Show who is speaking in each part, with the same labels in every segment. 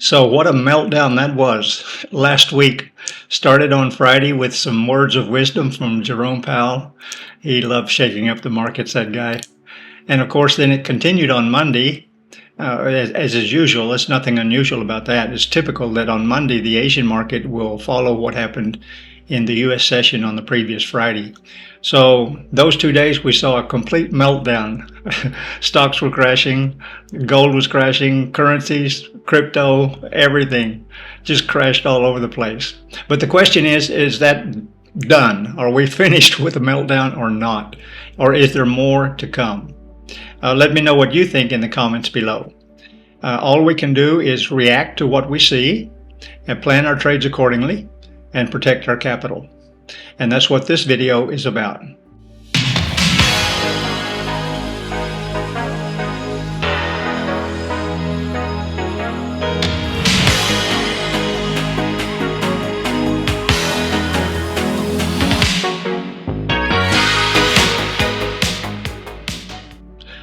Speaker 1: So what a meltdown that was last week. Started on Friday with some words of wisdom from Jerome Powell. He loves shaking up the markets, that guy. And of course, then it continued on Monday, as is usual. There's nothing unusual about that. It's typical that on Monday, the Asian market will follow what happened in the U.S. session on the previous Friday. So those 2 days, we saw a complete meltdown. Stocks were crashing, gold was crashing, currencies, crypto, everything just crashed all over the place. But the question is that done? Are we finished with the meltdown or not? Or is there more to come? Let me know what you think in the comments below. All we can do is react to what we see and plan our trades accordingly and protect our capital. And that's what this video is about.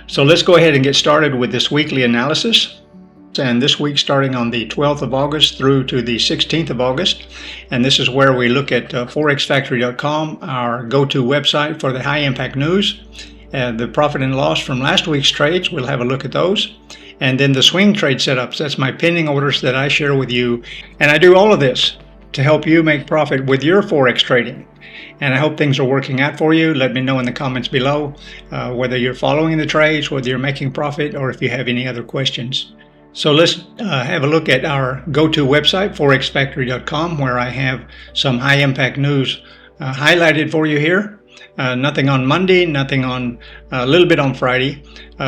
Speaker 1: So let's go ahead and get started with this weekly analysis. And this week starting on the 12th of August through to the 16th of August. And this is where we look at forexfactory.com, our go-to website for the high impact news. The profit and loss from last week's trades, we'll have a look at those. And then the swing trade setups, that's my pending orders that I share with you. And I do all of this to help you make profit with your Forex trading. And I hope things are working out for you. Let me know in the comments below whether you're following the trades, whether you're making profit, or if you have any other questions. So let's have a look at our go-to website, forexfactory.com, where I have some high impact news highlighted for you here. Nothing on Monday, nothing on a little bit on Friday,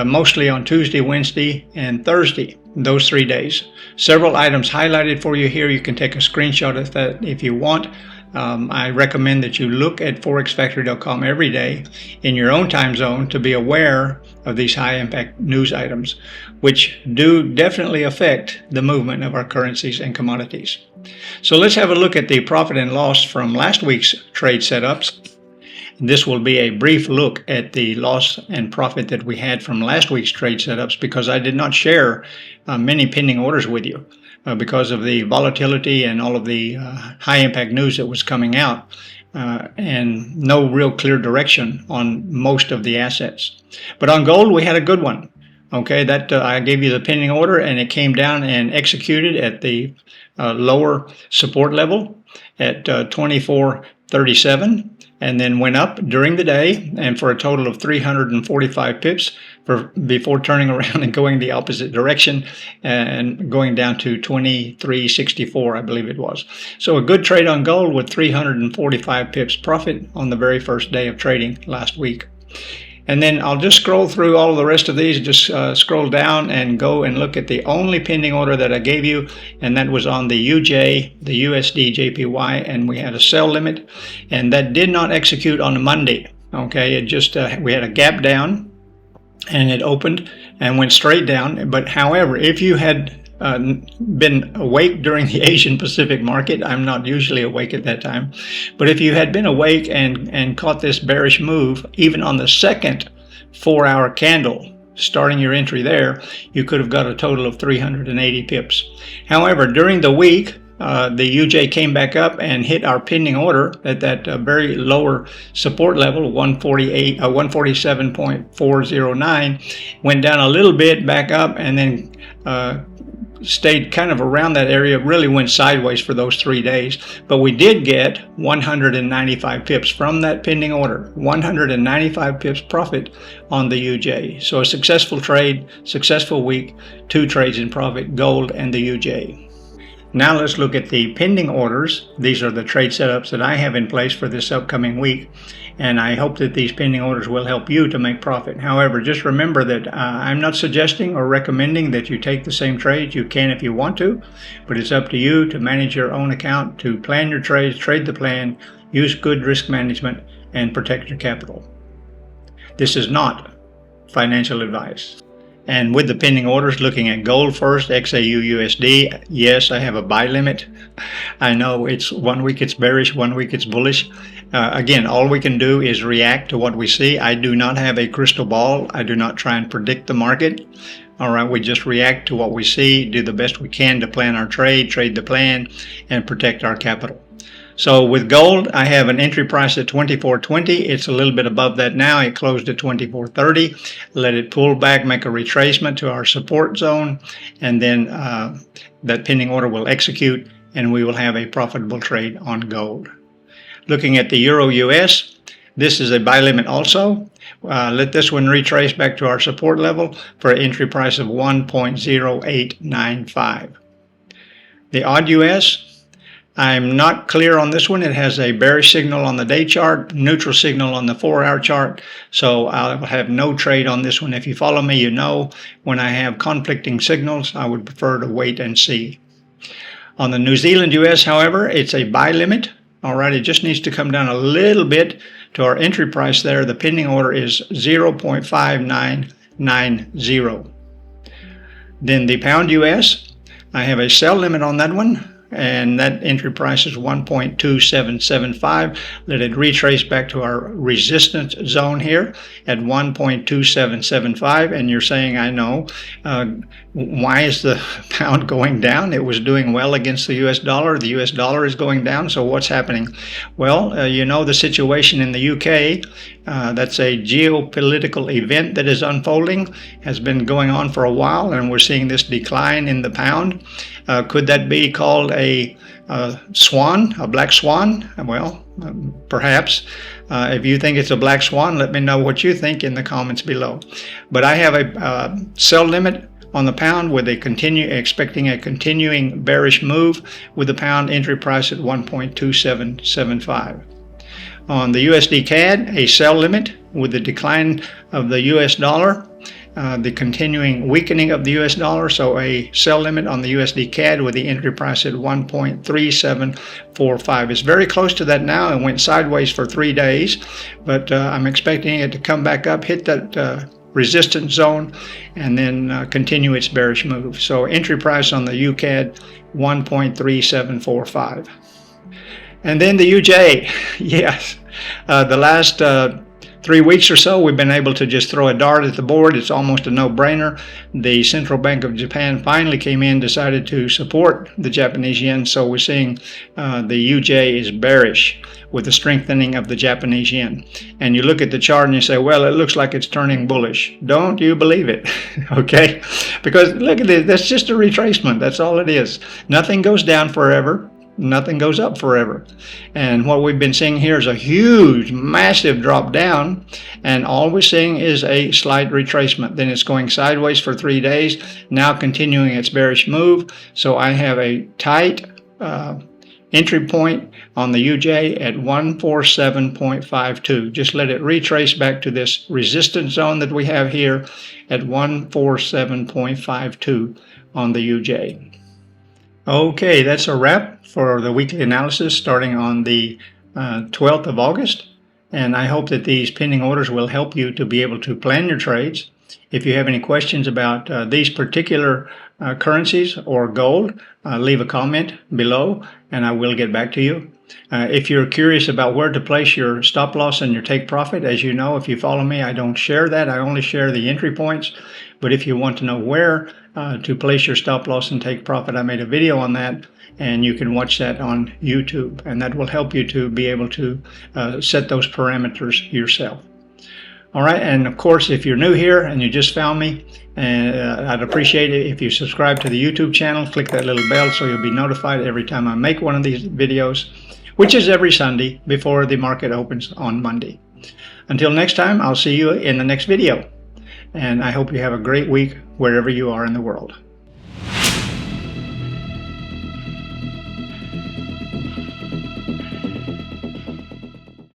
Speaker 1: mostly on Tuesday, Wednesday, and Thursday, those 3 days. Several items highlighted for you here. You can take a screenshot of that if you want. I recommend that you look at forexfactory.com every day in your own time zone to be aware of these high impact news items, which do definitely affect the movement of our currencies and commodities. So let's have a look at the profit and loss from last week's trade setups. This will be a brief look at the loss and profit that we had from last week's trade setups, because I did not share many pending orders with you because of the volatility and all of the high impact news that was coming out and no real clear direction on most of the assets. But on gold, we had a good one. Okay, that I gave you the pending order, and it came down and executed at the lower support level at 24.37. And then went up during the day, and for a total of 345 pips before turning around and going the opposite direction and going down to 23.64, I believe it was. So a good trade on gold with 345 pips profit on the very first day of trading last week. And then I'll just scroll through all of the rest of these, just scroll down and go and look at the only pending order that I gave you, and that was on the UJ, the USD JPY, and we had a sell limit, and that did not execute on Monday. Okay, it just, we had a gap down, and it opened and went straight down. But however, if you had been awake during the Asian Pacific market, I'm not usually awake at that time, but if you had been awake and caught this bearish move, even on the second 4-hour candle, starting your entry there, you could have got a total of 380 pips. However, during the week, the UJ came back up and hit our pending order at that very lower support level, 147.409, went down a little bit, back up, and then stayed kind of around that area, really went sideways for those 3 days. But we did get 195 pips from that pending order, 195 pips profit on the UJ. So a successful trade, successful week, 2 trades in profit, gold and the UJ. Now let's look at the pending orders. These are the trade setups that I have in place for this upcoming week, and I hope that these pending orders will help you to make profit. However, just remember that I'm not suggesting or recommending that you take the same trades. You can if you want to, but it's up to you to manage your own account, to plan your trades, trade the plan, use good risk management, and protect your capital. This is not financial advice. And with the pending orders, looking at gold first, XAU USD, yes, I have a buy limit. I know it's 1 week it's bearish, 1 week it's bullish. Again, all we can do is react to what we see. I do not have a crystal ball. I do not try and predict the market. All right, we just react to what we see, do the best we can to plan our trade, trade the plan, and protect our capital. So with gold, I have an entry price at $24.20. It's a little bit above that now. It closed at $24.30. Let it pull back, make a retracement to our support zone, and then that pending order will execute, and we will have a profitable trade on gold. Looking at the Euro US, this is a buy limit also. Let this one retrace back to our support level for an entry price of 1.0895. The odd US, I'm not clear on this one. It has a bearish signal on the day chart, neutral signal on the 4-hour chart, so I'll have no trade on this one. If you follow me, you know when I have conflicting signals, I would prefer to wait and see. On the New Zealand US, however, it's a buy limit. All right, it just needs to come down a little bit to our entry price there. The pending order is 0.5990. Then the pound US, I have a sell limit on that one, and that entry price is 1.2775. Let it retrace back to our resistance zone here at 1.2775. And you're saying, I know, why is the pound going down? It was doing well against the US dollar. The US dollar is going down, so what's happening? Well, you know the situation in the UK. That's a geopolitical event that is unfolding, has been going on for a while, and we're seeing this decline in the pound. Could that be called a swan, a black swan? Well, perhaps. If you think it's a black swan, let me know what you think in the comments below. But I have a sell limit on the pound with expecting a continuing bearish move with the pound entry price at 1.2775. On the USD CAD, a sell limit with the decline of the US dollar, the continuing weakening of the US dollar, so a sell limit on the USD CAD with the entry price at 1.3745. It's very close to that now and went sideways for 3 days, but I'm expecting it to come back up, hit that resistance zone, and then continue its bearish move. So entry price on the UCAD 1.3745. And then the UJ, yes, the last 3 weeks or so, we've been able to just throw a dart at the board. It's almost a no-brainer. The Central Bank of Japan finally came in, decided to support the Japanese yen, so we're seeing the UJ is bearish with the strengthening of the Japanese yen. And you look at the chart and you say, well, it looks like it's turning bullish. Don't you believe it, okay? Because look at this, that's just a retracement. That's all it is. Nothing goes down forever. Nothing goes up forever. And what we've been seeing here is a huge, massive drop down, and all we're seeing is a slight retracement. Then it's going sideways for 3 days, now continuing its bearish move. So I have a tight entry point on the UJ at 147.52. Just let it retrace back to this resistance zone that we have here at 147.52 on the UJ. Okay, that's a wrap for the weekly analysis starting on the 12th of August. And I hope that these pending orders will help you to be able to plan your trades. If you have any questions about these particular currencies or gold, leave a comment below and I will get back to you. If you're curious about where to place your stop loss and your take profit, as you know, if you follow me, I don't share that. I only share the entry points. But if you want to know where to place your stop loss and take profit, I made a video on that, and you can watch that on YouTube, and that will help you to be able to set those parameters yourself. All right, and of course, if you're new here and you just found me, I'd appreciate it if you subscribe to the YouTube channel, click that little bell so you'll be notified every time I make one of these videos, which is every Sunday before the market opens on Monday. Until next time, I'll see you in the next video. And I hope you have a great week wherever you are in the world.